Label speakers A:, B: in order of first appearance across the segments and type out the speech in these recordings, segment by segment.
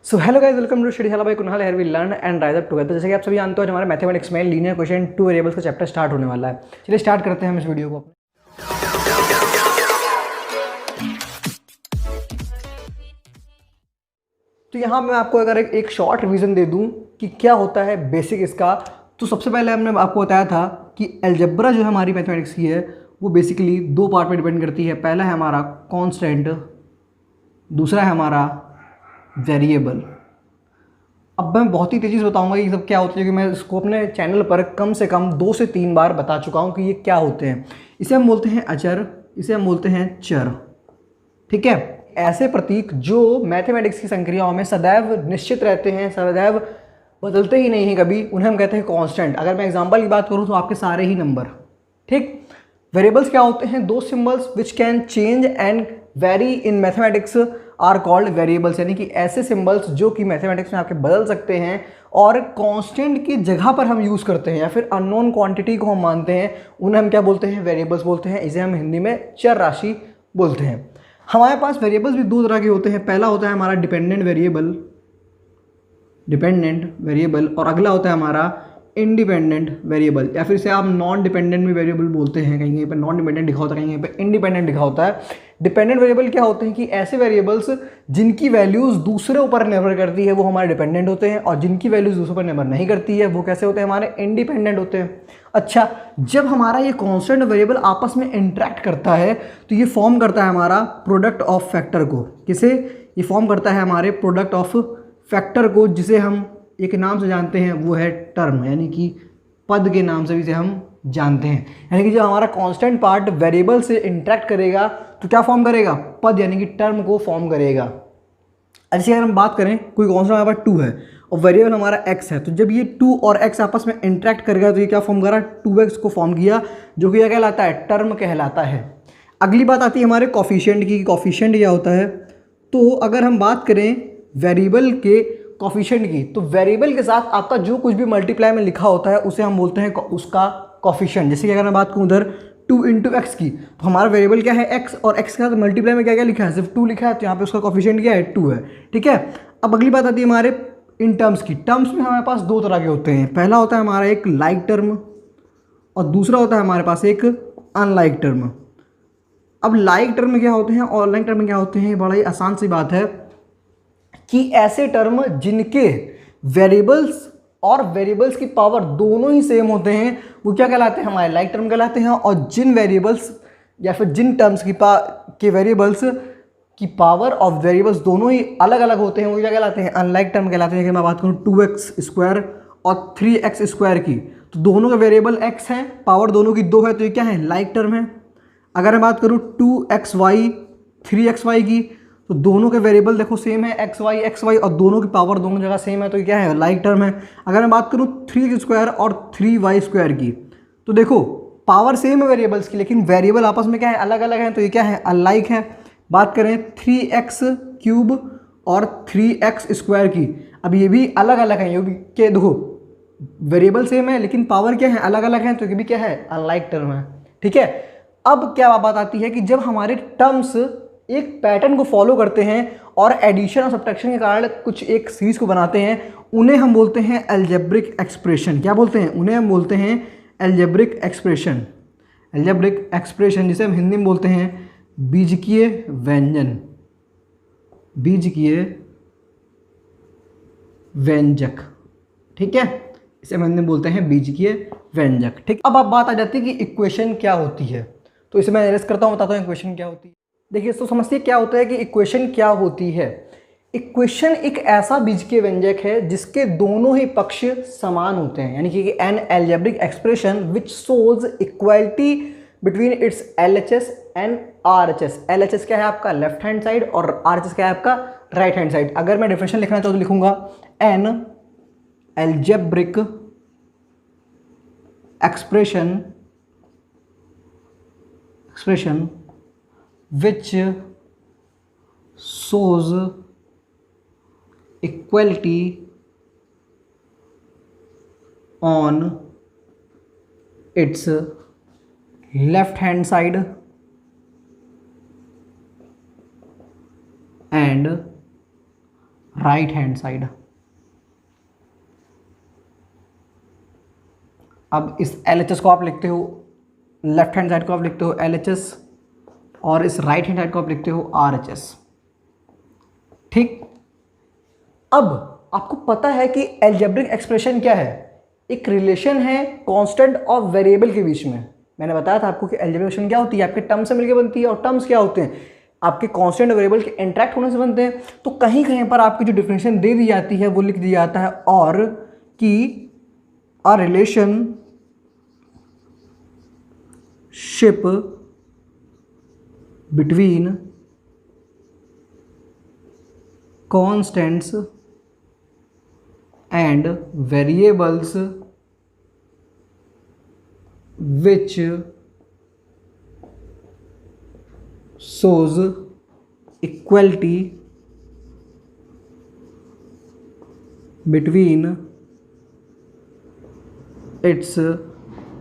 A: So hello guys, welcome to study Shala by Kunal. Here we learn and rise up together. जैसे कि आप सभी जानते हो, आज हमारे मैथमेटिक्स में लीनियर क्वेश्चन टू वेरिएबल्स का चैप्टर स्टार्ट होने वाला है। चलिए स्टार्ट करते हैं हम इस वीडियो को। तो यहाँ मैं आपको अगर एक शॉर्ट रिवीजन दे दूँ कि क्या होता है बेसिक इसका, तो सबसे पहले हमने आपको बताया था कि अलजेब्रा जो है हमारी मैथमेटिक्स की है वो बेसिकली दो पार्ट में डिपेंड करती है। पहला है हमारा कांस्टेंट, दूसरा है हमारा वेरिएबल। अब मैं बहुत ही तेज़ी से बताऊंगा ये सब क्या होता है, क्योंकि मैं इसको अपने चैनल पर कम से कम 2 से 3 बार बता चुका हूँ कि ये क्या होते हैं। इसे हम बोलते हैं अचर, इसे हम बोलते हैं चर। ठीक है, ऐसे प्रतीक जो मैथमेटिक्स की संक्रियाओं में सदैव निश्चित रहते हैं, सदैव बदलते ही नहीं हैं कभी, उन्हें हम कहते हैं कांस्टेंट। अगर मैं एग्जांपल की बात करूँ तो आपके सारे ही नंबर। ठीक, वेरिएबल्स क्या होते हैं? दो symbols which can change and vary in mathematics are called variables, यानी कि ऐसे सिंबल्स जो कि मैथमेटिक्स में आपके बदल सकते हैं और कांस्टेंट की जगह पर हम यूज़ करते हैं, या फिर अननोन क्वांटिटी को हम मानते हैं, उन्हें हम क्या बोलते हैं? वेरिएबल्स बोलते हैं। इसे हम हिंदी में चर राशि बोलते हैं। हमारे पास वेरिएबल्स भी दो तरह के होते हैं। पहला होता है हमारा डिपेंडेंट वेरिएबल और अगला होता है हमारा इंडिपेंडेंट वेरिएबल, या फिर इसे आप नॉन डिपेंडेंट भी वेरिएबल बोलते हैं। कहीं कहीं पर नॉन डिपेंडेंट लिखा होता है, कहीं कहीं पर इंडिपेंडेंट लिखा होता है। डिपेंडेंट वेरिएबल क्या होते हैं कि ऐसे वेरिएबल्स जिनकी वैल्यूज़ दूसरे ऊपर निर्भर करती है वो हमारे डिपेंडेंट होते हैं, और जिनकी वैल्यूज़ दूसरे पर निर्भर नहीं करती है वो कैसे होते हैं? हमारे इंडिपेंडेंट होते हैं। अच्छा, जब हमारा ये कांस्टेंट वेरिएबल आपस में इंटरेक्ट करता है तो ये फॉर्म करता है हमारा प्रोडक्ट ऑफ फैक्टर को। किसे? ये फॉर्म करता है हमारे प्रोडक्ट ऑफ फैक्टर को, जिसे हम एक नाम से जानते हैं, वो है टर्म, यानी कि पद के नाम से भी इसे हम जानते हैं। यानी कि जब हमारा कांस्टेंट पार्ट वेरिएबल से इंटरेक्ट करेगा तो क्या फॉर्म करेगा? पद, यानी कि टर्म को फॉर्म करेगा। ऐसे अगर हम बात करें, कोई कांस्टेंट हमारे पास 2 है और वेरिएबल हमारा x है, तो जब ये 2 और x आपस में इंटरेक्ट करेगा तो ये क्या फॉर्म करा? 2x को फॉर्म किया, जो कि क्या कहलाता है? टर्म कहलाता है। अगली बात आती है हमारे कॉफिशिएंट की। कॉफिशिएंट क्या होता है? तो अगर हम बात करें वेरिएबल के कॉफिशिएंट की, तो वेरिएबल के साथ आपका जो कुछ भी मल्टीप्लाई में लिखा होता है उसे हम बोलते हैं उसका कॉफिशिएंट। जैसे कि अगर मैं बात करूँ उधर 2 इंटू एक्स की, तो हमारा वेरिएबल क्या है? x, और x के साथ मल्टीप्लाई में क्या क्या लिखा है? सिर्फ 2 लिखा है, तो यहाँ पे उसका कॉफिशिएंट क्या है? 2 है। ठीक है, अब अगली बात आती है हमारे इन टर्म्स की। टर्म्स में हमारे पास दो तरह के होते हैं। पहला होता है हमारा एक लाइक टर्म और दूसरा होता है हमारे पास एक अनलाइक टर्म। अब लाइक टर्म में क्या होते हैं और अनलाइक टर्म में क्या होते हैं? बड़ा ही आसान सी बात है कि ऐसे टर्म जिनके वेरिएबल्स और वेरिएबल्स की पावर दोनों ही सेम होते हैं वो क्या कहलाते हैं? हमारे लाइक टर्म कहलाते हैं। और जिन वेरिएबल्स या फिर जिन टर्म्स के वेरिएबल्स की पावर और वेरिएबल्स दोनों ही अलग अलग होते हैं वो क्या कहलाते हैं? अनलाइक टर्म कहलाते हैं। अगर मैं बात करूँ 2x² और 3x² की, तो दोनों के वेरिएबल x हैं, पावर दोनों की 2 है, तो ये क्या है? लाइक टर्म है। अगर मैं बात करूँ 2xy 3xy की, तो दोनों के वेरिएबल देखो सेम है, xy और दोनों की पावर दोनों जगह सेम है, तो ये क्या है? लाइक टर्म है। अगर मैं बात करूँ 3x² और 3y² की, तो देखो पावर सेम है वेरिएबल्स की, लेकिन वेरिएबल आपस में क्या है? अलग अलग हैं, तो ये क्या है? अनलाइक है। बात करें 3x³ और 3x² की, अब ये भी अलग अलग हैं, ये भी क्या? देखो वेरिएबल सेम है लेकिन पावर क्या है? अलग अलग हैं, तो ये भी क्या है? अनलाइक टर्म है। ठीक है, अब क्या बात आती है कि जब हमारे टर्म्स एक पैटर्न को फॉलो करते हैं और एडिशन और सब्ट्रैक्शन के कारण कुछ एक सीरीज को बनाते हैं, उन्हें हम बोलते हैं अलजेब्रिक एक्सप्रेशन। क्या बोलते हैं? उन्हें हम बोलते हैं अलजेब्रिक एक्सप्रेशन। अलजेब्रिक एक्सप्रेशन जिसे हम हिंदी में बोलते हैं बीजकीय व्यंजन, बीजकीय व्यंजक। ठीक है, इसे हम हिंदी में बोलते हैं बीजकीय व्यंजक। ठीक, अब बात आ जाती है कि इक्वेशन क्या होती है। तो इसे मैं एनालाइज करता हूँ, बताता हूँ इक्वेशन क्या होती है। देखिए, तो समझिए क्या होता है कि इक्वेशन क्या होती है। इक्वेशन एक ऐसा बीजकीय व्यंजक है जिसके दोनों ही पक्ष समान होते हैं, यानी कि N algebraic expression which shows equality between its LHS and RHS। LHS क्या है आपका? लेफ्ट हैंड साइड, और RHS क्या है आपका? Right hand side. अगर मैं डिफरेंशियल लिखना चाहूँ तो लिखूंगा N algebraic expression which shows equality on its left hand side and right hand side. अब इस LHS को आप लिखते हो, लेफ्ट हैंड साइड को आप लिखते हो LHS, और इस राइट हैंड साइड को आप लिखते हो RHS। ठीक, अब आपको पता है कि एल्जेब्रिक एक्सप्रेशन क्या है, एक रिलेशन है कांस्टेंट और वेरिएबल के बीच में। मैंने बताया था आपको कि एल्जेब्रिक एक्सप्रेशन क्या होती है, आपके टर्म्स से मिलकर बनती है, और टर्म्स क्या होते हैं, आपके कांस्टेंट और वेरिएबल के इंटरेक्ट होने से बनते हैं। तो कहीं कहीं पर आपकी जो डिफरेंशिएशन दे दी जाती है वो लिख दिया जाता है और कि a relationship between constants and variables which shows equality between its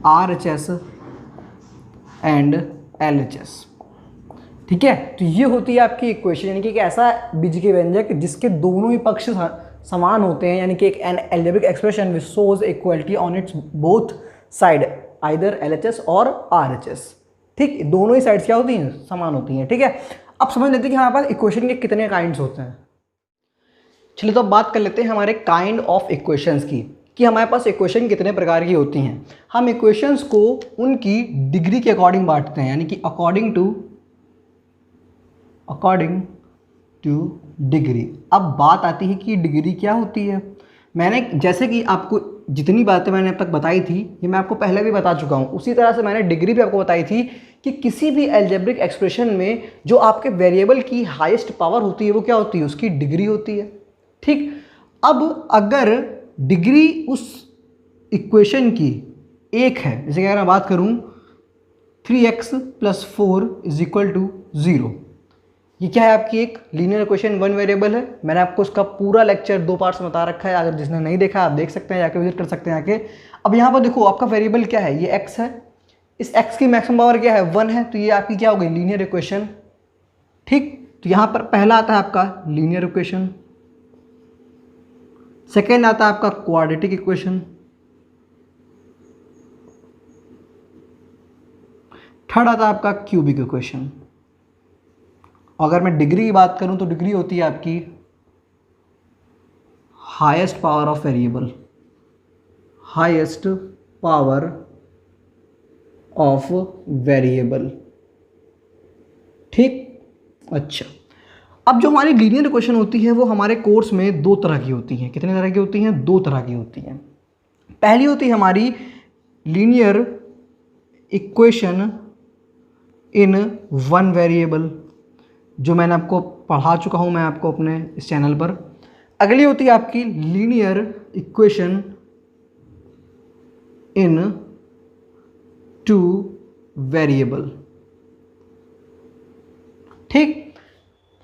A: RHS and LHS। ठीक है, तो ये होती है आपकी इक्वेशन, यानी कि एक ऐसा बीजीय व्यंजक जिसके दोनों ही पक्ष समान होते हैं, यानी कि एक an algebraic expression which shows equality on it's both side, either LHS और RHS। ठीक, दोनों ही साइड्स क्या होती हैं, समान होती हैं। ठीक है, अब समझ लेते हैं कि हमारे पास इक्वेशन के कितने काइंड्स होते हैं। चलिए तो अब बात कर लेते हैं हमारे काइंड ऑफ इक्वेशंस की, कि हमारे पास इक्वेशन कितने प्रकार की होती हैं। हम इक्वेशंस को उनकी डिग्री के अकॉर्डिंग बांटते हैं, यानी कि अकॉर्डिंग टू डिग्री। अब बात आती है कि डिग्री क्या होती है। मैंने जैसे कि आपको जितनी बातें मैंने अब तक बताई थी ये मैं आपको पहले भी बता चुका हूँ, उसी तरह से मैंने डिग्री भी आपको बताई थी कि किसी भी एल्जेब्रिक एक्सप्रेशन में जो आपके वेरिएबल की हाईएस्ट पावर होती है वो क्या होती है, उसकी डिग्री होती है। ठीक, अब अगर डिग्री उस इक्वेशन की एक है, जैसे कि अगर मैं बात करूँ 3x + 4 = 0, ये क्या है, आपकी एक लीनियर इक्वेशन, वन वेरिएबल है। मैंने आपको उसका पूरा लेक्चर 2 पार्ट्स में बता रखा है, अगर जिसने नहीं देखा आप देख सकते हैं, जाके विजिट कर सकते हैं आके। अब यहाँ पर देखो आपका वेरिएबल क्या है, ये x है, इस x की मैक्सिमम पावर क्या है, 1 है, तो ये आपकी क्या हो गई, लीनियर इक्वेशन। ठीक, तो यहाँ पर पहला आता है आपका लीनियर इक्वेशन, सेकेंड आता है आपका क्वाड्रेटिक इक्वेशन, थर्ड आता है आपका क्यूबिक इक्वेशन। अगर मैं डिग्री की बात करूं तो डिग्री होती है आपकी highest power of variable, highest power of variable. ठीक, अच्छा, अब जो हमारी लीनियर इक्वेशन होती है वो हमारे कोर्स में 2 तरह की होती हैं। कितने तरह की होती हैं, 2 तरह की होती हैं। पहली होती है हमारी linear equation in one variable, जो मैंने आपको पढ़ा चुका हूँ मैं आपको अपने इस चैनल पर। अगली होती है आपकी लीनियर इक्वेशन इन 2 वेरिएबल। ठीक,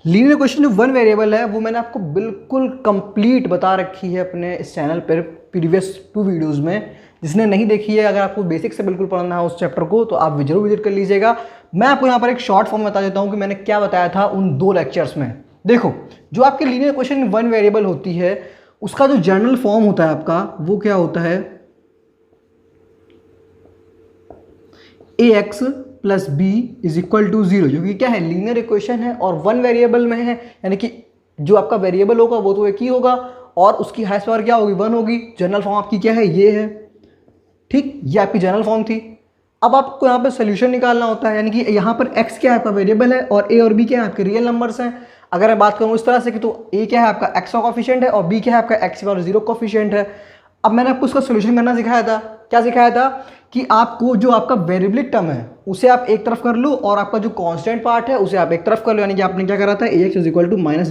A: लीनियर इक्वेशन जो 1 वेरिएबल है वो मैंने आपको बिल्कुल कंप्लीट बता रखी है अपने इस चैनल पर प्रीवियस 2 वीडियोस में। जिसने नहीं देखी है, अगर आपको बेसिक से बिल्कुल पढ़ना है उस चैप्टर को, तो आप जरूर विजिट कर लीजिएगा। मैं आपको यहाँ पर एक शॉर्ट फॉर्म बता देता हूँ कि मैंने क्या बताया था उन 2 लेक्चर्स में। देखो, जो आपकी लीनियर इक्वेशन 1 वेरिएबल होती है उसका जो जनरल फॉर्म होता है आपका वो क्या होता है, ax + b = 0, जो कि क्या है, लीनियर इक्वेशन है और 1 वेरिएबल में है, यानी कि जो आपका वेरिएबल होगा वो तो एक ही होगा और उसकी हाईएस्ट पावर क्या होगी, 1 होगी। जनरल फॉर्म आपकी क्या है, ये है। ठीक, ये आपकी जनरल फॉर्म थी। अब आपको यहाँ पर सोल्यूशन निकालना होता है, यानी कि यहाँ पर x क्या है आपका वेरिएबल है और a और b क्या है आपके रियल नंबर्स हैं। अगर मैं बात करूँ इस तरह से कि तो a क्या है आपका x का कोफिशिएंट है और b क्या है आपका x = 0 कोफिशिएंट है। अब मैंने आपको उसका सोल्यूशन करना सिखाया था। क्या सिखाया था कि आपको जो आपका वेरिएबल टर्म है उसे आप एक तरफ कर लो और आपका जो कांस्टेंट पार्ट है उसे आप एक तरफ कर लो, यानी कि आपने क्या करा था, ax =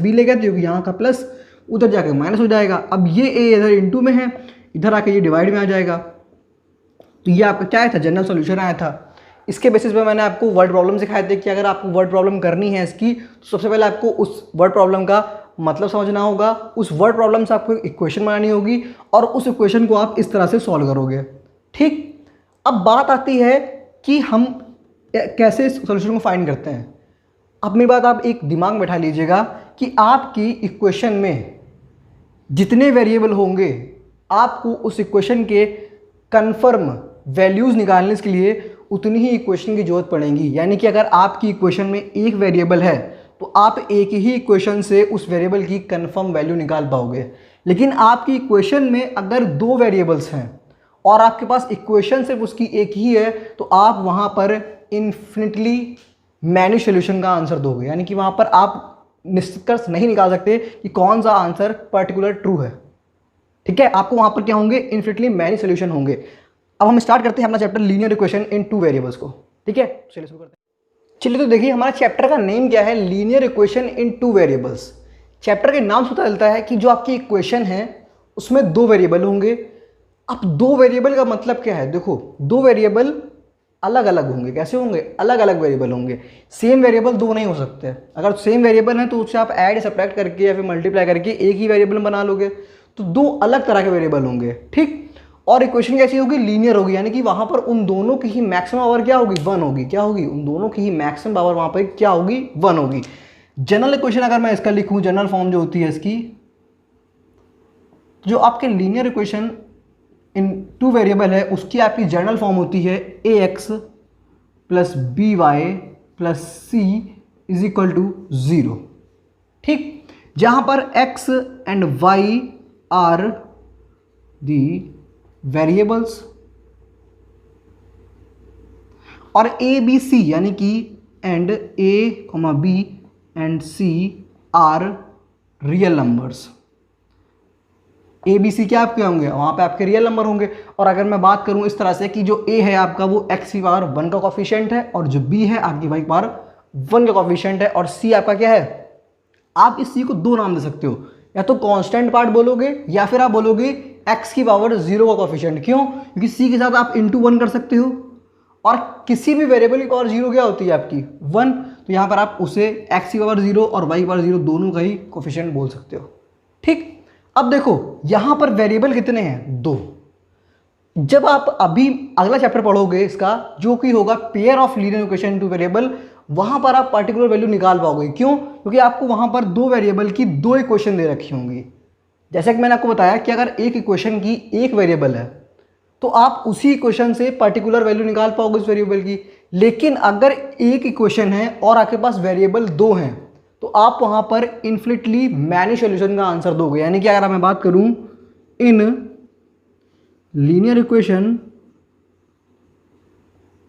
A: -b ले गए थे, क्योंकि यहाँ का प्लस उधर जाकर माइनस हो जाएगा। अब ये a इधर इंटू में है, इधर आके ये डिवाइड में आ जाएगा। तो ये आपका क्या आया था, जनरल सॉल्यूशन आया था। इसके बेसिस पे मैंने आपको वर्ड प्रॉब्लम सिखाए थे कि अगर आपको वर्ड प्रॉब्लम करनी है इसकी, तो सबसे पहले आपको उस वर्ड प्रॉब्लम का मतलब समझना होगा, उस वर्ड प्रॉब्लम से आपको इक्वेशन बनानी होगी और उस इक्वेशन को आप इस तरह से सॉल्व करोगे। ठीक, अब बात आती है कि हम कैसे इस सॉल्यूशन को फाइंड करते हैं। अब मेरी बात आप एक दिमाग में बैठा लीजिएगा कि आपकी इक्वेशन में जितने वेरिएबल होंगे आपको उस इक्वेशन के कन्फर्म वैल्यूज़ निकालने के लिए उतनी ही इक्वेशन की जरूरत पड़ेगी। यानी कि अगर आपकी इक्वेशन में एक वेरिएबल है तो आप एक ही इक्वेशन से उस वेरिएबल की कन्फर्म वैल्यू निकाल पाओगे। लेकिन आपकी इक्वेशन में अगर दो वेरिएबल्स हैं और आपके पास इक्वेशन सिर्फ उसकी एक ही है तो आप वहाँ पर इन्फिनिटली मैनी सोल्यूशन का आंसर दोगे। यानी कि वहाँ पर आप निष्कर्ष नहीं निकाल सकते कि कौन सा आंसर पर्टिकुलर ट्रू है। ठीक है, आपको वहाँ पर क्या होंगे, इन्फिनिटली मैनी सोल्यूशन होंगे। अब हम स्टार्ट करते हैं अपना chapter linear equation in two variables को। ठीक है, चलिए शुरू करते हैं। चलिए तो देखिए हमारा चैप्टर का नेम क्या है, linear equation in two variables. Chapter के नाम से पता चलता है कि जो आपकी इक्वेशन है उसमें दो वेरिएबल होंगे। अब दो वेरिएबल का मतलब क्या है, देखो दो वेरिएबल अलग अलग होंगे। कैसे होंगे, अलग अलग वेरिएबल होंगे। सेम वेरिएबल दो नहीं हो सकते। अगर सेम वेरिएबल है तो उससे आप ऐड सब्ट्रैक्ट करके या फिर मल्टीप्लाई करके एक ही वेरिएबल बना लोगे, तो दो अलग तरह के वेरिएबल होंगे। ठीक, और इक्वेशन कैसी होगी, लीनियर होगी। यानी कि वहां पर उन दोनों की ही मैक्सिमम पावर क्या होगी, 1 होगी। क्या होगी, उन दोनों की ही मैक्सिमम पावर वहां पर क्या होगी, 1 होगी। जनरल इक्वेशन अगर मैं इसका लिखूं, जनरल फॉर्म जो होती है इसकी, जो आपके linear equation in two variable है उसकी आपकी जनरल फॉर्म होती है ax plus B Y plus C is equal to 0। ठीक, जहां पर x and y are the variables और a b c यानी कि and a, b and c are real numbers. A B C क्या आपके होंगे, वहाँ पे आपके रियल नंबर होंगे। और अगर मैं बात करूँ इस तरह से कि जो ए है आपका वो एक्स की पावर 1 का कोफिशिएंट है और जो बी है आपकी वाई की पावर 1 का कोफिशिएंट है और सी आपका क्या है, आप इस सी को दो नाम दे सकते हो, या तो कांस्टेंट पार्ट बोलोगे या फिर आप बोलोगे एक्स की पावर 0 का कोफिशिएंट। क्यों, क्योंकि सी के साथ आप इंटू 1 कर सकते हो और किसी भी वेरिएबल की पावर 0 क्या होती है आपकी 1, तो यहाँ पर आप उसे एक्स की पावर 0 और वाई की पावर 0 दोनों का ही कोफिशिएंट बोल सकते हो। ठीक, अब देखो यहां पर वेरिएबल कितने हैं, 2। जब आप अभी अगला चैप्टर पढ़ोगे इसका जो कि होगा pair of linear equation two variable, वहां पर आप पर्टिकुलर वैल्यू निकाल पाओगे। क्यों, क्योंकि आपको वहां पर दो वेरिएबल की दो इक्वेशन दे रखी होंगी। जैसे कि मैंने आपको बताया कि अगर एक इक्वेशन की एक वेरिएबल है तो आप उसी इक्वेशन से पर्टिकुलर वैल्यू निकाल पाओगे उस वेरिएबल की। लेकिन अगर एक इक्वेशन है और आपके पास वेरिएबल दो हैं तो आप वहां पर इन्फिनिटली मैनी सॉल्यूशन का आंसर दोगे। यानी कि अगर मैं बात करूं in linear equation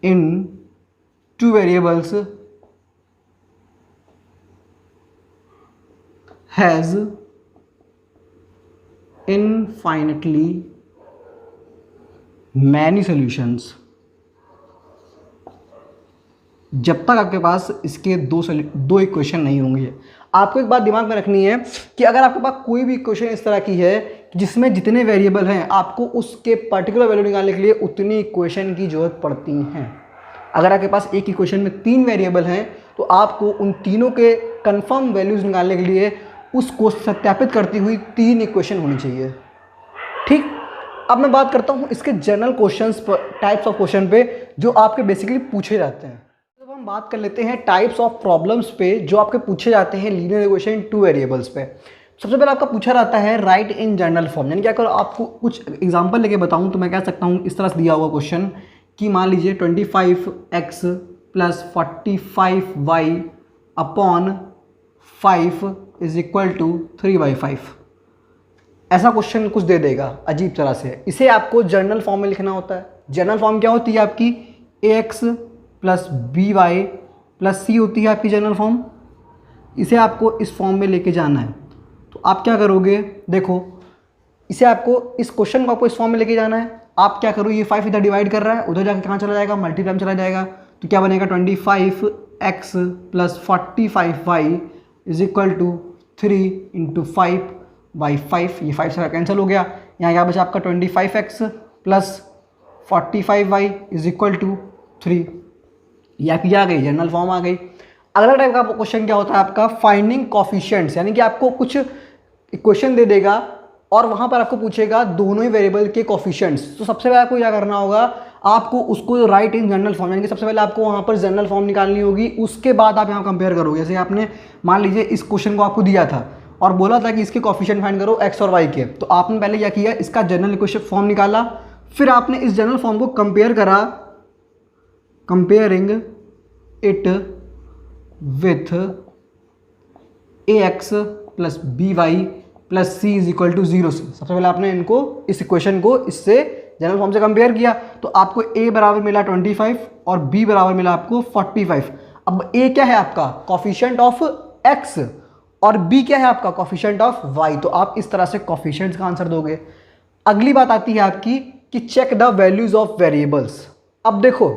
A: in two variables has infinitely many solutions, जब तक आपके पास इसके दो इक्वेशन नहीं होंगे। आपको एक बात दिमाग में रखनी है कि अगर आपके पास कोई भी इक्वेशन इस तरह की है जिसमें जितने वेरिएबल हैं आपको उसके पर्टिकुलर वैल्यू निकालने के लिए उतनी इक्वेशन की जरूरत पड़ती हैं। अगर आपके पास एक इक्वेशन में 3 वेरिएबल हैं तो आपको उन तीनों के कंफर्म वैल्यूज निकालने के लिए उसको सत्यापित करती हुई 3 इक्वेशन होनी चाहिए। ठीक, अब मैं बात करता हूँ इसके जनरल क्वेश्चंस पर, टाइप्स ऑफ क्वेश्चन पे जो आपके बेसिकली पूछे जाते हैं। हम बात कर लेते हैं टाइप्स ऑफ प्रॉब्लम्स पे जो आपके पूछे जाते हैं लीनियर इक्वेशन टू वेरिएबल्स पे। सबसे पहले आपका पूछा जाता है राइट इन जनरल फॉर्म। यानी कि अगर आपको कुछ एग्जांपल लेके बताऊं तो मैं कह सकता हूं इस तरह से दिया हुआ क्वेश्चन कि मान लीजिए 25x plus 45y upon 5 is equal to 3/5। ऐसा क्वेश्चन कुछ दे देगा अजीब तरह से, इसे आपको जनरल फॉर्म में लिखना होता है। जनरल फॉर्म क्या होती है आपकी, ax plus B Y plus c होती है आपकी जनरल फॉर्म। इसे आपको इस फॉर्म में लेके जाना है तो आप क्या करोगे, देखो इसे आपको इस क्वेश्चन को आपको इस फॉर्म में लेके जाना है। आप क्या करो, ये 5 इधर डिवाइड कर रहा है, उधर जाके कहाँ चला जाएगा, मल्टीप्लाई में चला जाएगा। तो क्या बनेगा 25x plus 45y is equal to 3 into 5/5। ये 5 से कैंसिल हो गया। यहाँ क्या बचा आपका 25x plus 45y is equal to 3। या कि आ गई जनरल फॉर्म आ गई। अगला टाइप का क्वेश्चन क्या होता है आपका, फाइंडिंग कोफिशिएंट्स। यानी कि आपको कुछ इक्वेशन दे देगा और वहां पर आपको पूछेगा दोनों ही वेरिएबल के कोफिशिएंट्स। तो सबसे पहले आपको क्या करना होगा, आपको उसको राइट इन जनरल फॉर्म, यानी कि सबसे पहले आपको वहां पर जनरल फॉर्म निकालनी होगी। उसके बाद आप यहाँ कंपेयर करोगे। जैसे आपने मान लीजिए इस क्वेश्चन को आपको दिया था और बोला था कि इसके कोफिशिएंट फाइंड करो x और y के। तो आपने पहले क्या किया, इसका जनरल इक्वेशन फॉर्म निकाला, फिर आपने इस जनरल फॉर्म को कंपेयर करा, comparing it with ax plus by plus c is equal to 0 से। सबसे पहले आपने इनको, इस इक्वेशन को इससे जनरल फॉर्म से कंपेयर किया, तो आपको a बराबर मिला 25 और b बराबर मिला आपको 45। अब a क्या है आपका कोफिशिएंट ऑफ x और b क्या है आपका कोफिशिएंट ऑफ y, तो आप इस तरह से कोफिशिएंट्स का आंसर दोगे। अगली बात आती है आपकी कि check the values of variables. अब देखो,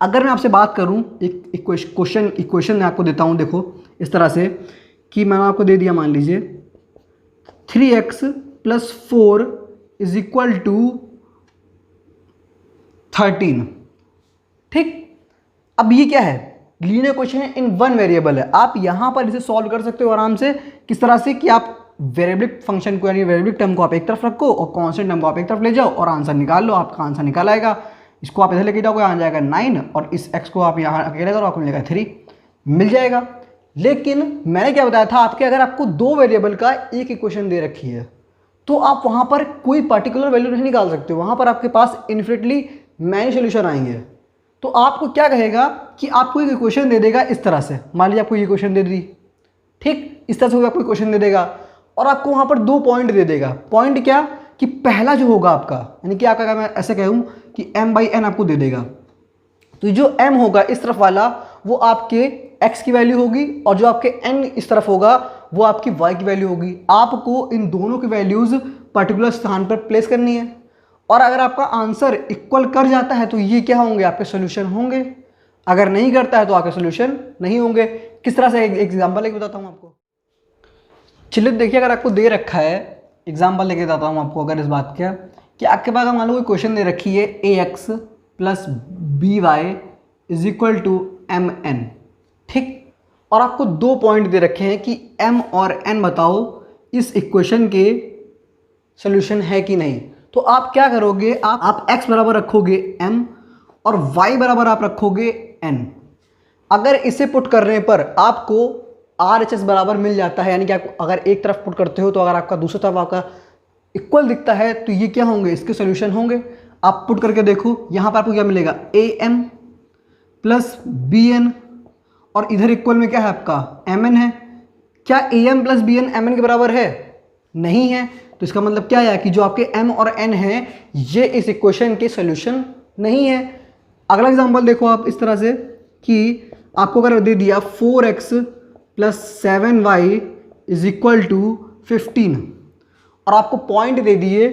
A: अगर मैं आपसे बात करूं, एक इक्वेशन मैं आपको देता हूं, देखो इस तरह से कि मैंने आपको दे दिया, मान लीजिए 3x plus 4 is equal to 13। ठीक, अब ये क्या है, लीनियर इक्वेशन है, इन वन वेरिएबल है। आप यहां पर इसे सॉल्व कर सकते हो आराम से, किस तरह से कि आप वेरिएबल फंक्शन को यानी वेरिएबल टर्म को आप एक तरफ रखो और कांस्टेंट टर्म को आप एक तरफ ले जाओ और आंसर निकाल लो, आपका आंसर निकाल आएगा। इसको आप इधर लेके जाओगे, आ जाएगा 9 और इस x को आप यहाँ अकेले करो, आपको मिलेगा 3, मिल जाएगा। लेकिन मैंने क्या बताया था आपके, अगर आपको दो वेरिएबल का एक इक्वेशन दे रखी है तो आप वहाँ पर कोई पर्टिकुलर वैल्यू नहीं निकाल सकते, वहाँ पर आपके पास इन्फिनिटली मैनी सोल्यूशन आएंगे। तो आपको क्या कहेगा कि आपको एक इक्वेशन दे देगा इस तरह से, मान लीजिए आपको ये इक्वेशन दे दी, ठीक, इस तरह से आपको इक्वेशन दे देगा और आपको वहाँ पर 2 पॉइंट दे देगा। पॉइंट क्या कि पहला जो होगा आपका, यानी कि आपका, मैं ऐसे कहूँ कि m/n आपको दे देगा, तो जो m होगा इस तरफ वाला वो आपके x की वैल्यू होगी और जो आपके n इस तरफ होगा वो आपकी y की वैल्यू होगी। आपको इन दोनों की वैल्यूज पर्टिकुलर स्थान पर प्लेस करनी है और अगर आपका आंसर इक्वल कर जाता है तो ये क्या होंगे, आपके सोल्यूशन होंगे, अगर नहीं करता है तो आपके सोल्यूशन नहीं होंगे। किस तरह से, एक एग्जाम्पल लेके बताता हूँ आपको। चलिए देखिए, अगर आपको दे रखा है, एग्जाम्पल लेके बताता हूँ आपको अगर इस बात का, कि आपके पास मान लो कोई क्वेश्चन दे रखी है ax plus by is equal to mn, ठीक, और आपको 2 पॉइंट दे रखे हैं कि m और n बताओ इस इक्वेशन के सोल्यूशन है कि नहीं। तो आप क्या करोगे, आप x बराबर रखोगे m और y बराबर आप रखोगे n। अगर इसे पुट करने पर आपको RHS बराबर मिल जाता है, यानी कि आप अगर एक तरफ पुट करते हो तो अगर आपका दूसरी तरफ आपका इक्वल दिखता है तो ये क्या होंगे, इसके सोल्यूशन होंगे। आप पुट करके देखो, यहाँ पर आपको क्या मिलेगा, am प्लस bn और इधर इक्वल में क्या है आपका mn है। क्या am प्लस bn mn के बराबर है, नहीं है, तो इसका मतलब क्या है कि जो आपके m और n है ये इस इक्वेशन के सोल्यूशन नहीं है। अगला एग्जांपल देखो आप इस तरह से कि आपको अगर दे दिया 4x plus 7y is equal to 15 और आपको पॉइंट दे दिए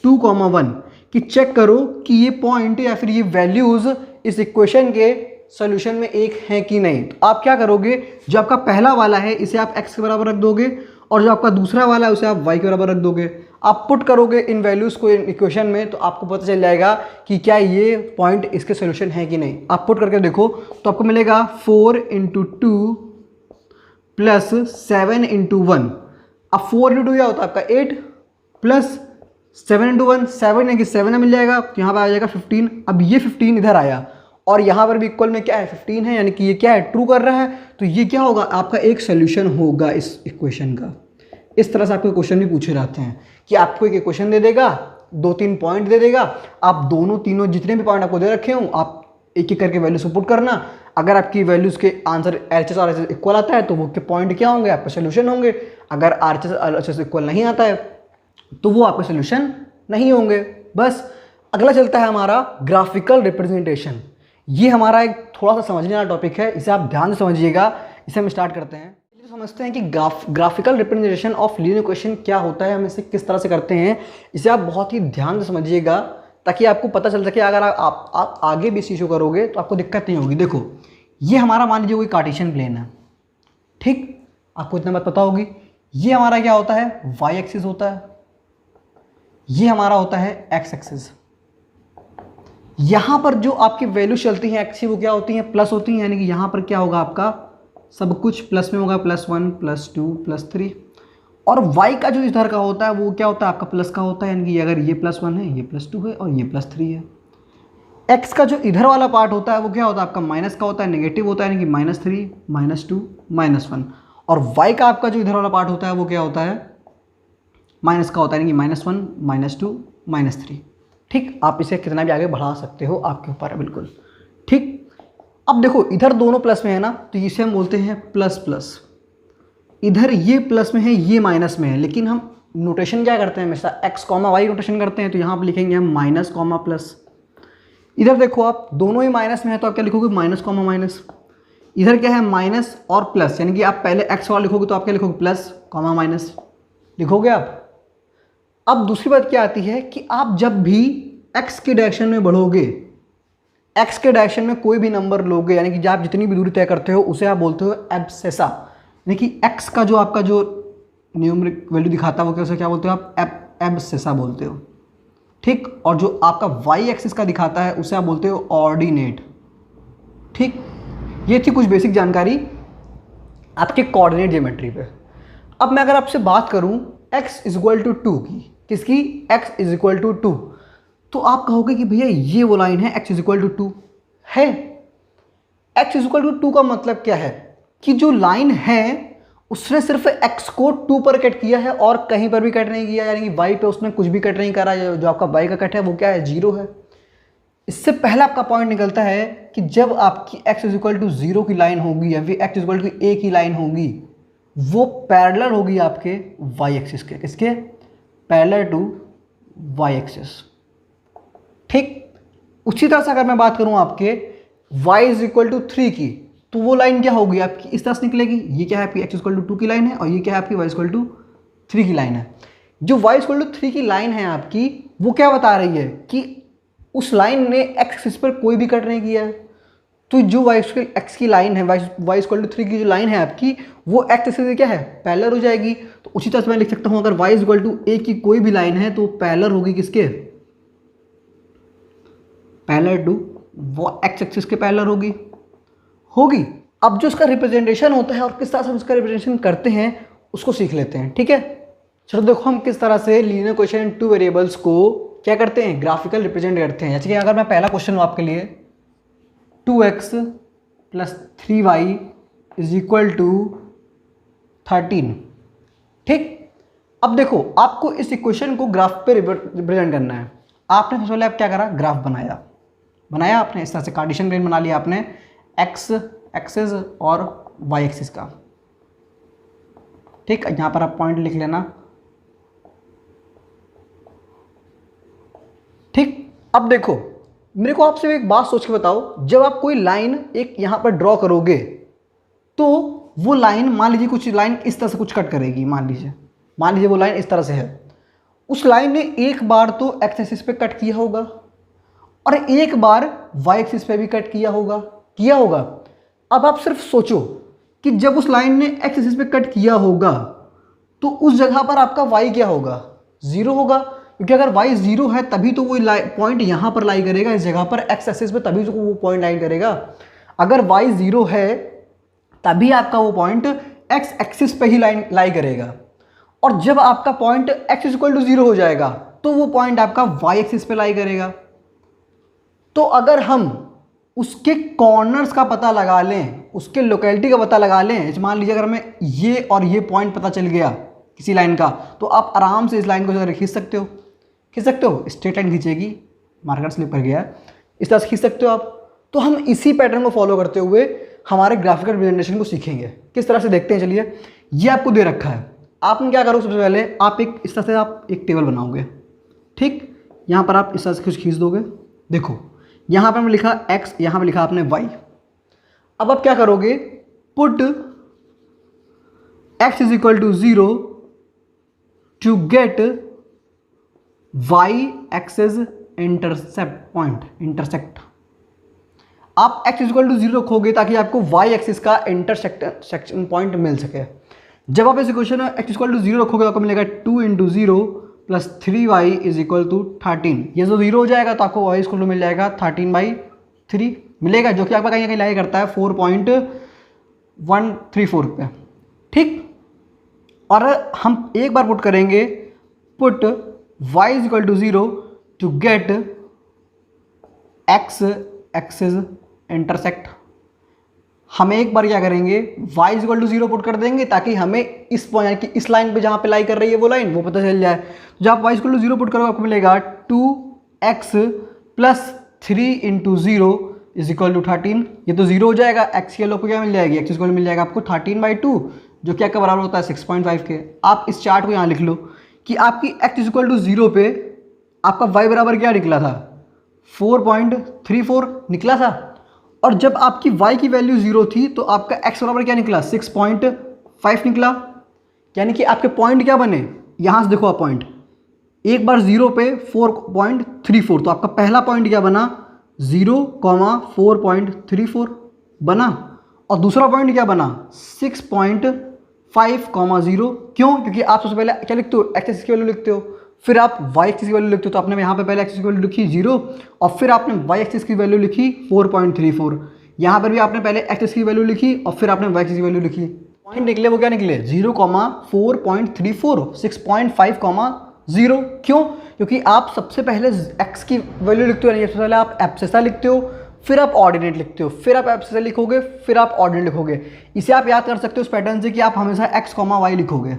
A: 2,1 कि चेक करो कि ये पॉइंट या फिर ये वैल्यूज इस इक्वेशन के सॉल्यूशन में एक है कि नहीं। तो आप क्या करोगे, जो आपका पहला वाला है इसे आप x के बराबर रख दोगे और जो आपका दूसरा वाला है उसे आप y के बराबर रख दोगे। आप पुट करोगे इन वैल्यूज को इन इक्वेशन में तो आपको पता चल जाएगा कि क्या ये पॉइंट इसके सॉल्यूशन है कि नहीं। आप पुट करके देखो तो आपको मिलेगा 4 × 2 प्लस 7 × 1। अब 4 × 2 क्या होता है आपका 8 प्लस 7 × 1 7 यानी कि 7 मिल जाएगा, तो यहाँ पर आ जाएगा 15। अब ये 15 इधर आया और यहाँ पर भी इक्वल में क्या है 15 है, यानी कि ये क्या है ट्रू कर रहा है, तो ये क्या होगा आपका एक सोल्यूशन होगा इस इक्वेशन का। इस तरह से आपको क्वेश्चन भी पूछे रहते हैं कि आपको एक इक्वेशन दे देगा, 2-3 पॉइंट दे देगा, आप दोनों तीनों जितने भी पॉइंट आपको दे रखे हों आप एक एक करके वैल्यूज पुट करना। अगर आपकी वैल्यूज के आंसर RHS और RHS इक्वल आता है तो वो के पॉइंट क्या होंगे, आपके सोल्यूशन होंगे। अगर RHS इक्वल नहीं आता है तो वो आपके सोल्यूशन नहीं होंगे। बस अगला चलता है हमारा ग्राफिकल रिप्रेजेंटेशन। ये हमारा एक थोड़ा सा समझने वाला टॉपिक है, इसे आप ध्यान से समझिएगा। इसे हम स्टार्ट करते हैं। तो समझते हैं कि graphical representation of linear equation क्या होता है, हम इसे किस तरह से करते हैं। इसे आप बहुत ही ध्यान से समझिएगा ताकि आपको पता चल सके अगर आप आगे भी इशू करोगे तो आपको दिक्कत नहीं होगी। देखो ये हमारा मान लीजिए कोई कार्टेशियन प्लेन है, ठीक, आपको इतना बात पता होगी। ये हमारा क्या होता है y एक्सिस होता है, ये हमारा होता है x एक्सिस। यहाँ पर जो आपकी वैल्यू चलती हैं एक्स की वो क्या होती हैं प्लस होती हैं, यानी कि यहाँ पर क्या होगा आपका सब कुछ प्लस में होगा, +1 +2 +3। और y का जो इधर का होता है वो क्या होता है आपका प्लस का होता है, यानी कि अगर ये +1 है ये +2 है और ये +3 है। x का जो इधर वाला पार्ट होता है वो क्या होता है आपका माइनस का होता है, नेगेटिव होता है, यानी कि -3 -2 -1। और y का आपका जो इधर वाला पार्ट होता है वो क्या होता है, माइनस का होता है, यानी कि -1 -2 -3। ठीक, आप इसे कितना भी आगे बढ़ा सकते हो, आपके ऊपर है बिल्कुल। ठीक, अब देखो इधर दोनों प्लस में है ना, तो इसे हम बोलते हैं प्लस प्लस। इधर ये प्लस में है, ये माइनस में है, लेकिन हम नोटेशन क्या करते हैं, हमेशा x, y नोटेशन करते हैं, तो यहाँ पर लिखेंगे हम माइनस कॉमा प्लस। इधर देखो आप दोनों ही माइनस में है, तो आप क्या लिखोगे, माइनस कॉमा माइनस। इधर क्या है, माइनस और प्लस, यानी कि आप पहले x वाला लिखोगे तो आप क्या लिखोगे, प्लस कॉमा माइनस लिखोगे आप। अब दूसरी बात क्या आती है कि आप जब भी x के डायरेक्शन में बढ़ोगे, x के डायरेक्शन में कोई भी नंबर लोगे, यानी कि जब आप जितनी भी दूरी तय करते हो उसे आप बोलते हो एब्सेसा, यानी कि x का जो आपका जो न्यूमरिक वैल्यू दिखाता है वो कैसे, क्या बोलते हो आप, एब्सेसा बोलते हो। ठीक, और जो आपका y एक्सिस का दिखाता है उसे आप बोलते हो ऑर्डिनेट। ठीक, ये थी कुछ बेसिक जानकारी आपके कोऑर्डिनेट ज्योमेट्री पे। अब मैं अगर आपसे बात करूं x = 2 की, किसकी, x = 2, तो आप कहोगे कि भैया ये वो लाइन है x = 2 है। x = 2 का मतलब क्या है कि जो लाइन है उसने सिर्फ x को 2 पर कट किया है और कहीं पर भी कट नहीं किया, यानी कि y पे उसने कुछ भी कट नहीं करा। जो आपका y का कट है वो क्या है, 0 है। इससे पहले आपका पॉइंट निकलता है कि जब आपकी x = 0 की लाइन होगी या फिर x = a की लाइन होगी, वो पैरेलल होगी आपके y एक्सिस के, किसके, पैरेलल टू y एक्सिस। ठीक, उसी तरह से अगर मैं बात करूं आपके y = 3 की, तो वो लाइन क्या होगी आपकी, इस तरह से निकलेगी। ये क्या है आपकी x = 2 की लाइन है, और ये क्या है आपकी y = 3 की लाइन है। जो y = 3 की लाइन है आपकी, वो क्या बता रही है कि उस लाइन ने x एक्सिस पर कोई भी कट नहीं किया है। तो जो x की लाइन है, y = 3 की जो लाइन है आपकी, वो x एक्सिस से क्या है, पैरेलल हो जाएगी। तो उसी तरह से मैं लिख सकता हूं, अगर y = a की कोई भी लाइन है तो पैरेलल होगी किसके, पैरेलल टू वो x एक्सिस के पैरेलल होगी। अब जो इसका रिप्रेजेंटेशन होता है और किस तरह से हम इसका रिप्रेजेंटेशन करते हैं उसको सीख लेते हैं। ठीक है, चलो देखो हम किस तरह से लीनियर क्वेश्चन इन 2 वेरिएबल्स को क्या करते हैं, ग्राफिकल रिप्रेजेंट करते हैं। जैसे कि अगर मैं पहला क्वेश्चन लूँ आपके लिए, 2x + 3y = 13। ठीक, अब देखो आपको इस इक्वेशन को ग्राफ पे रिप्रेजेंट करना है। आपने सबसे पहले आप क्या करा, ग्राफ बनाया आपने, इस तरह से कार्टेशियन प्लेन बना लिया आपने, x एक्सिस और y एक्सिस का। ठीक, यहाँ पर आप पॉइंट लिख लेना। ठीक, अब देखो मेरे को आपसे एक बात सोच के बताओ, जब आप कोई लाइन एक यहाँ पर ड्रॉ करोगे तो वो लाइन, मान लीजिए कुछ लाइन इस तरह से कुछ कट करेगी, मान लीजिए वो लाइन इस तरह से है। उस लाइन ने एक बार तो x एक्सिस पे कट किया होगा और एक बार y एक्सिस पे भी कट किया होगा। अब आप सिर्फ सोचो कि जब उस लाइन ने x एक्सिस पे कट किया होगा तो उस जगह पर आपका y क्या होगा, 0 होगा, क्योंकि अगर y 0 है तभी तो वो पॉइंट यहाँ पर लाई करेगा, इस जगह पर x एक्सिस पे, तभी तो वो पॉइंट लाई करेगा। अगर y 0 है तभी आपका वो पॉइंट x एक्सिस पे ही लाई करेगा, और जब आपका पॉइंट x = 0 हो जाएगा तो वो पॉइंट आपका y एक्सिस पे लाई करेगा। तो अगर हम उसके कॉर्नर्स का पता लगा लें, उसके लोकेलिटी का पता लगा लें, मान लीजिए अगर हमें ये और ये पॉइंट पता चल गया किसी लाइन का, तो आप आराम से इस लाइन को खींच सकते हो। स्ट्रेट लाइन खींचेगी, मार्कर स्लिप कर गया, इस तरह से खींच सकते हो आप। तो हम इसी पैटर्न को फॉलो करते हुए हमारे ग्राफिकल रिप्रेजेंटेशन को सीखेंगे। किस तरह से देखते हैं, चलिए। ये आपको दे रखा है, आपने क्या करो, सबसे पहले आप इस तरह से आप एक टेबल बनाओगे। ठीक, यहाँ पर आप इस तरह से कुछ खींच दोगे। देखो यहाँ पर मैंने लिखा x, यहाँ पर लिखा आपने y। अब आप क्या करोगे, put x = 0 to get y axis intersect. आप x = 0 रखोगे ताकि आपको y एक्सिस का इंटरसेक्शन पॉइंट मिल सके। जब आप इस इक्वेशन में x = 0 रखोगे तो आपको मिलेगा 2 × 0 + 3y = 13। ये जो 0 हो जाएगा तो आपको y = मिल जाएगा 13/3 मिलेगा, जो कि आपका कहीं ना कहीं लाई करता है 4.134 पे। ठीक, और हम एक बार पुट करेंगे, put y = 0 to get x axis intersect. हमें एक बार क्या करेंगे, y इक्वल टू 0 पुट कर देंगे ताकि हमें इस पॉइंट यानी कि इस लाइन पे जहाँ पे लाई कर रही है वो लाइन वो पता चल जाए। तो जब आप y इक्वल टू 0 पुट करोगे आपको मिलेगा 2x plus 3 into 0 is equal to 13। ये तो 0 हो जाएगा, x की वैल्यू आपको क्या मिल जाएगी, x इक्वल मिल जाएगा आपको 13/2 जो क्या का बराबर होता है 6.5 के। आप इस चार्ट को यहाँ लिख लो कि आपकी x इक्वल टू 0 पे आपका y बराबर क्या निकला था, 4.34 निकला था। और जब आपकी y की वैल्यू 0 थी तो आपका x बराबर क्या निकला, 6.5 निकला। यानी कि आपके पॉइंट क्या बने, यहाँ से देखो आप पॉइंट, एक बार 0 पे 4.34 तो आपका पहला पॉइंट क्या बना, 0,4.34 बना। और दूसरा पॉइंट क्या बना, 6.5,0। क्यों, क्योंकि आप सबसे पहले क्या लिखते हो, एक्स एक्सिस की वैल्यू लिखते हो, फिर आप वाई एक्सिस की वैल्यू लिखते हो। तो आपने यहाँ पे पहले एक्सिस की वैल्यू लिखी 0 और फिर आपने वाई एक्सिस की वैल्यू लिखी 4.34। यहाँ पर भी आपने पहले एक्सिस की वैल्यू लिखी और फिर आपने वाई एक्सिस की वैल्यू लिखी। पॉइंट निकले वो क्या निकले, 0,4.34, 6.5,0। क्यों, क्योंकि आप सबसे पहले x की वैल्यू लिखते हो, यानी सबसे पहले आप एब्सेसा लिखते हो, फिर आप ऑर्डिनेट लिखते हो, फिर आप एब्सेसा लिखोगे, फिर आप ऑर्डिनेट लिखोगे। इसे आप याद कर सकते हो इस पैटर्न से कि आप हमेशा x, y लिखोगे।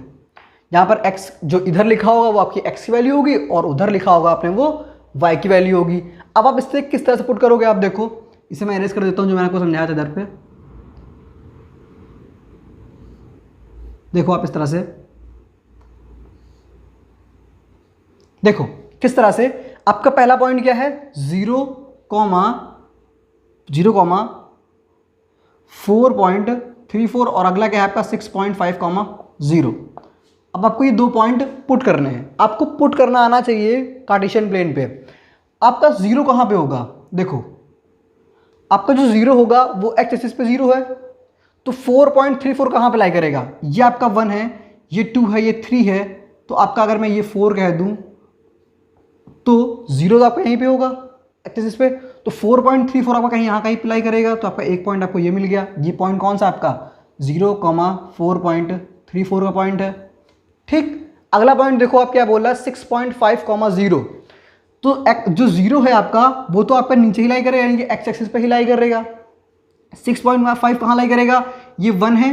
A: यहाँ पर x जो इधर लिखा होगा वो आपकी x की वैल्यू होगी और उधर लिखा होगा आपने वो y की वैल्यू होगी। अब आप इससे किस तरह से पुट करोगे, आप देखो, इसे मैं इरेज कर देता हूँ जो मैंने आपको समझाया था इधर पे। देखो आप इस तरह से देखो किस तरह से आपका पहला पॉइंट क्या है, 0,4.34 और अगला क्या है आपका 6.5,0। अब आपको ये दो पॉइंट पुट करने हैं। आपको पुट करना आना चाहिए कार्टेशियन प्लेन पे। आपका 0 कहाँ पे होगा, देखो आपका जो 0 होगा वो एक्स एक्सिस पे 0 है, तो 4.34 कहाँ पे लाई करेगा, ये आपका 1 है, ये 2 है, ये 3 है। तो आपका अगर मैं ये 4 कह दूं तो 0 तो आपका यहीं पे होगा एक्सिस पे, तो 4.34 आपका कहीं यहाँ कहीं अप्लाई करेगा। तो आपका एक पॉइंट आपको ये मिल गया। ये पॉइंट कौन सा आपका 0,4.34 का पॉइंट है। ठीक, अगला पॉइंट देखो आप क्या बोल रहा है 6.5,0। तो जो 0 है आपका वो तो आपका नीचे ही लाई करेगा, यानी कि एक्स एक्सिस पे ही लाई करेगा। 6.5 कहाँ लाई करेगा, ये 1 है,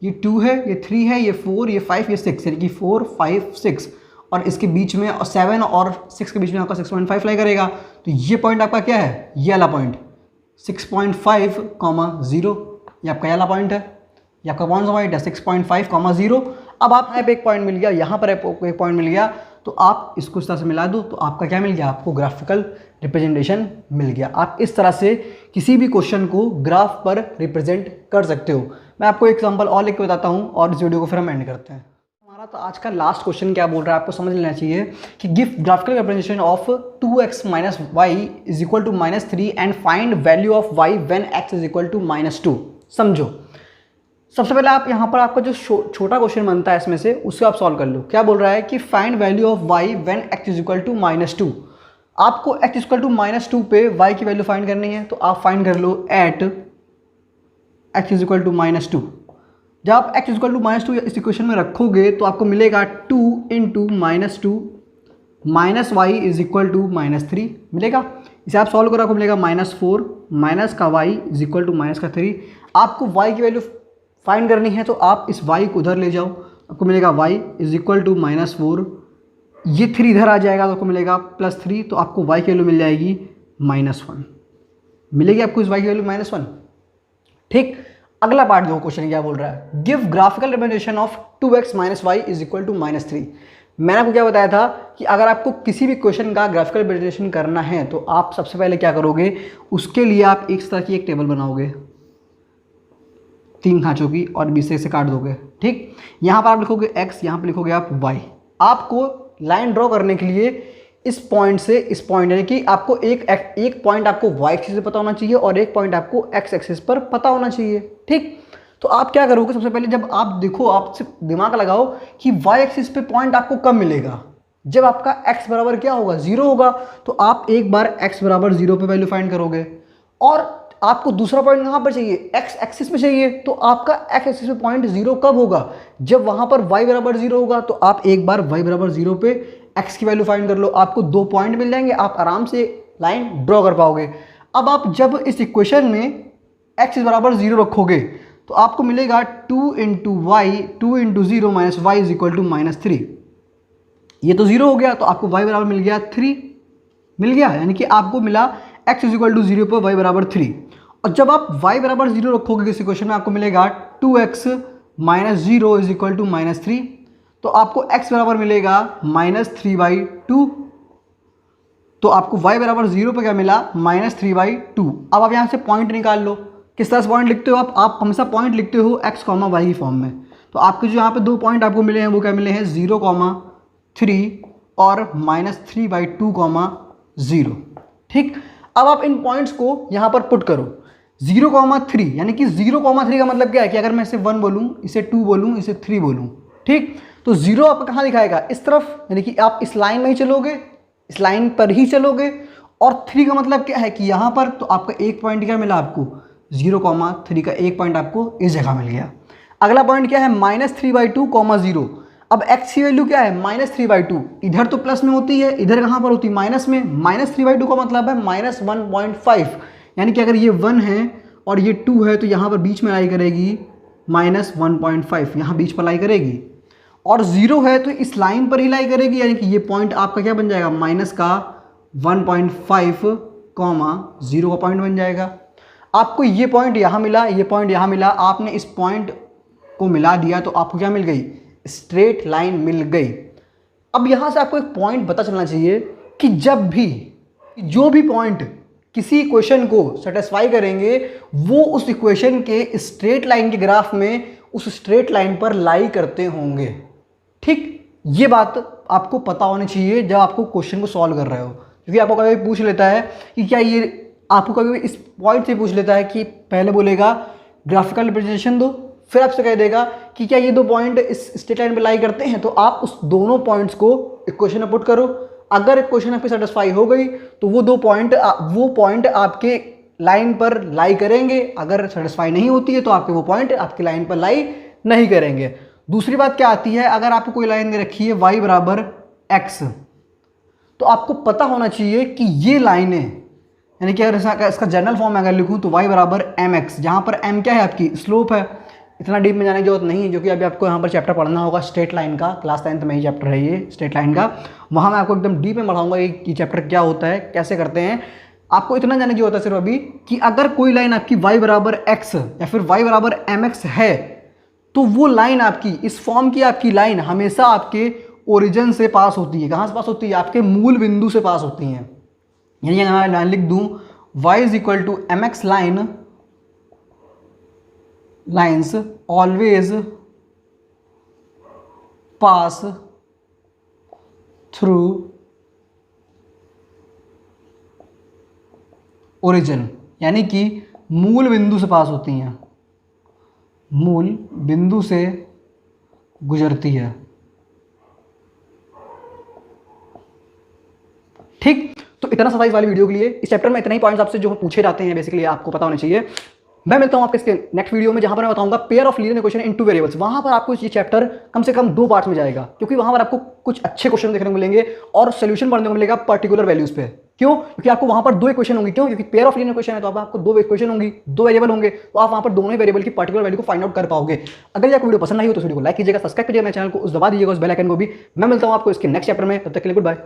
A: ये 2 है, ये 3 है, ये 4, ये 5, ये 6, यानी कि 4, 5, 6 और इसके बीच में 7 और 6 के बीच में आपका 6.5 लाई करेगा। तो ये पॉइंट आपका क्या है, ये वाला पॉइंट 6.5,0 ये आपका वाला पॉइंट है। ये आपका कौन सा पॉइंट है 6.5,0। अब आप यहाँ पे एक पॉइंट मिल गया, यहाँ पर एक पॉइंट मिल गया, तो आप इसको इस तरह से मिला दो तो आपका क्या मिल गया, आपको ग्राफिकल रिप्रेजेंटेशन मिल गया। आप इस तरह से किसी भी क्वेश्चन को ग्राफ पर रिप्रेजेंट कर सकते हो। मैं आपको एग्जांपल और लिख के बताता हूँ और इस वीडियो को फिर हम एंड करते हैं। हमारा तो आज का लास्ट क्वेश्चन क्या बोल रहा है, आपको समझ लेना चाहिए कि give graphical representation of 2x minus y is equal to -3 and find value of y when x is equal to -2। समझो, सबसे पहले आप यहाँ पर आपका जो छोटा क्वेश्चन बनता है इसमें से उसको आप सॉल्व कर लो। क्या बोल रहा है कि find value of y when x is equal to -2। आपको x इज इक्वल टू -2 पे y की वैल्यू फाइंड करनी है, तो आप फाइंड कर लो at x is equal to -2। जब आप x इज इक्वल टू -2 इस इक्वेशन में रखोगे तो आपको मिलेगा 2 into -2 minus y is equal to -3 मिलेगा। इसे आप सॉल्व करो, आपको मिलेगा -4 माइनस का y is equal to minus का 3। आपको y की वैल्यू फाइंड करनी है तो आप इस y को उधर ले जाओ, आपको मिलेगा y इज इक्वल टू -4, ये 3 इधर आ जाएगा तो आपको मिलेगा +3, तो आपको y की वैल्यू मिल जाएगी -1 मिलेगी आपको इस y की वैल्यू -1। ठीक, अगला पार्ट देखो क्वेश्चन क्या बोल रहा है, give graphical representation of 2x minus y is equal to -3। मैंने आपको क्या बताया था कि अगर आपको किसी भी क्वेश्चन का ग्राफिकल रिप्रेजेंटेशन करना है तो आप सबसे पहले क्या करोगे, उसके लिए आप इस तरह की एक टेबल बनाओगे 3 खांचों की और बीच से काट दोगे। ठीक, यहाँ पर आप लिखोगे x, यहाँ पर लिखोगे आप y। आपको लाइन ड्रॉ करने के लिए इस पॉइंट से इस पॉइंट यानी कि आपको एक पॉइंट आपको y एक्सिस पे पता होना चाहिए और एक पॉइंट आपको x एक्सिस पर पता होना चाहिए। ठीक, तो आप क्या करोगे, सबसे पहले जब आप देखो, आप सिर्फ दिमाग लगाओ कि y एक्सिस पे पॉइंट आपको कब मिलेगा, जब आपका x बराबर क्या होगा 0 होगा। तो आप एक बार x बराबर 0 पे वैल्यू फाइंड करोगे और आपको दूसरा पॉइंट कहाँ पर चाहिए, x एक्सिस पे चाहिए। तो आपका x एक्सिस पे पॉइंट 0 कब होगा, जब वहाँ पर y बराबर 0 होगा। तो आप एक बार y बराबर 0 पे x की वैल्यू फाइंड कर लो, आपको 2 पॉइंट मिल जाएंगे, आप आराम से लाइन ड्रॉ कर पाओगे। अब आप जब इस इक्वेशन में x बराबर 0 रखोगे तो आपको मिलेगा 2 into y 2 into 0 minus y is equal to -3। ये तो 0 हो गया तो आपको y बराबर मिल गया 3 मिल गया, यानी कि आपको मिला x इज इक्वल टू 0 पर y बराबर 3। और जब आप y बराबर 0 रखोगे किसी क्वेश्चन में आपको मिलेगा 2x minus 0 is equal to -3, तो आपको x बराबर मिलेगा -3/2। तो आपको y बराबर 0 पे क्या मिला -3/2। अब आप यहाँ से पॉइंट निकाल लो। किस तरह से पॉइंट लिखते हो आप हमेशा पॉइंट लिखते हो x, y की फॉर्म में। तो आपके जो यहाँ पे 2 पॉइंट आपको मिले हैं वो क्या मिले हैं 0, 3 और -3/2, 0। ठीक, अब आप इन पॉइंट्स को यहाँ पर पुट करो 0, 3, यानी कि 0, 3 का मतलब क्या है कि अगर मैं इसे 1 बोलूँ, इसे 2 बोलूँ, इसे 3 बोलूँ, ठीक, तो 0 आपका कहाँ दिखाएगा इस तरफ, यानी कि आप इस लाइन में ही चलोगे, इस लाइन पर ही चलोगे। और 3 का मतलब क्या है कि यहाँ पर, तो आपका एक पॉइंट क्या मिला आपको 0, 3 का एक पॉइंट आपको इस जगह मिल गया। अगला पॉइंट क्या है -3/2, 0। अब x की वैल्यू क्या है -3/2, इधर तो प्लस में होती है, इधर कहाँ पर होती है माइनस में। -3/2 का मतलब है -1.5, यानी कि अगर ये 1 है और ये 2 है तो यहाँ पर बीच में लाई करेगी -1.5, यहाँ बीच पर लाई करेगी। और 0 है तो इस लाइन पर ही लाई करेगी, यानी कि ये पॉइंट आपका क्या बन जाएगा माइनस का 1.5, 0 का पॉइंट बन जाएगा। आपको ये पॉइंट यहाँ मिला, ये पॉइंट यहाँ मिला, आपने इस पॉइंट को मिला दिया तो आपको क्या मिल गई स्ट्रेट लाइन मिल गई। अब यहाँ से आपको एक पॉइंट पता चलना चाहिए कि जब भी जो भी पॉइंट किसी इक्वेशन को सेटिस्फाई करेंगे वो उस इक्वेशन के स्ट्रेट लाइन के ग्राफ में उस स्ट्रेट लाइन पर लाई करते होंगे। ठीक, ये बात आपको पता होनी चाहिए जब आपको क्वेश्चन को सॉल्व कर रहे हो, क्योंकि आपको कभी पूछ लेता है कि क्या ये, आपको कभी इस पॉइंट से पूछ लेता है कि पहले बोलेगा ग्राफिकल रिप्रेजेंटेशन दो, फिर आपसे कह देगा कि क्या ये 2 पॉइंट इस स्ट्रेट लाइन पर लाई करते हैं, तो आप उस दोनों पॉइंट्स को इक्वेशन में पुट करो। अगर इक्वेशन आपकी सेटिस्फाई हो गई तो वो 2 पॉइंट वो पॉइंट आपके लाइन पर लाई करेंगे, अगर सेटिस्फाई नहीं होती है तो आपके वो पॉइंट आपकी लाइन पर लाई नहीं करेंगे। दूसरी बात क्या आती है, अगर आपको कोई लाइन दे रखी है y बराबर x, तो आपको पता होना चाहिए कि ये लाइनें, यानी कि अगर इसका जनरल फॉर्म अगर लिखूं तो y बराबर mx, जहाँ पर m क्या है आपकी स्लोप है। इतना डीप में जाने की जरूरत नहीं है, जो कि अभी आपको यहाँ पर चैप्टर पढ़ना होगा स्ट्रेट लाइन का, क्लास 10th में ही चैप्टर है ये स्ट्रेट लाइन का, वहाँ मैं आपको एकदम डीप में पढ़ाऊंगा ये चैप्टर क्या होता है, कैसे करते हैं। आपको इतना जानने की होता है सिर्फ अभी कि अगर कोई लाइन आपकी y बराबर x या फिर y बराबर mx है तो वो लाइन आपकी इस फॉर्म की आपकी लाइन हमेशा आपके ओरिजिन से पास होती है। कहाँ से पास होती है, आपके मूल बिंदु से पास होती हैं। यानी अगर मैं लाइन लिख दूँ y is equal to mx lines always pass through origin, यानी कि मूल बिंदु से पास होती हैं, मूल बिंदु से गुजरती है। ठीक, तो इतना सा था इस वाली वीडियो के लिए। इस चैप्टर में इतने ही पॉइंट्स आपसे जो पूछे जाते हैं बेसिकली आपको पता होने चाहिए। मैं मिलता हूं आपके इसके नेक्स्ट वीडियो में, जहां पर मैं बताऊंगा pair of linear equation in 2 variables. वहां पर आपको ये चैप्टर कम से कम 2 पार्ट्स में जाएगा, क्योंकि वहां पर आपको कुछ अच्छे क्वेश्चन देखने को मिलेंगे और सोल्यूशन पढ़ने को मिलेगा पर्टिकुलर वैल्यूज पे। क्यों, क्योंकि आपको वहां पर 2 इक्वेशन होंगी। क्यों, क्योंकि पेयर ऑफ लीनियर इक्वेशन है तो आपको 2 इक्वेशन होंगी, 2 वेरिएबल होंगे, तो आप वहां पर दोनों ही वेरिएबल की पर्टिकुलर वैल्यू को फाइंड आउट कर पाओगे। अगर आपको वीडियो पसंद आई हो तो वीडियो को लाइक कीजिएगा, सब्सक्राइब कीजिएगा मेरे चैनल को, उस दबा दीजिएगा उस बेल आइकन को भी। मैं मिलता हूं आपको इसके नेक्स्ट चैप्टर में, तब तक के लिए गुड बाय।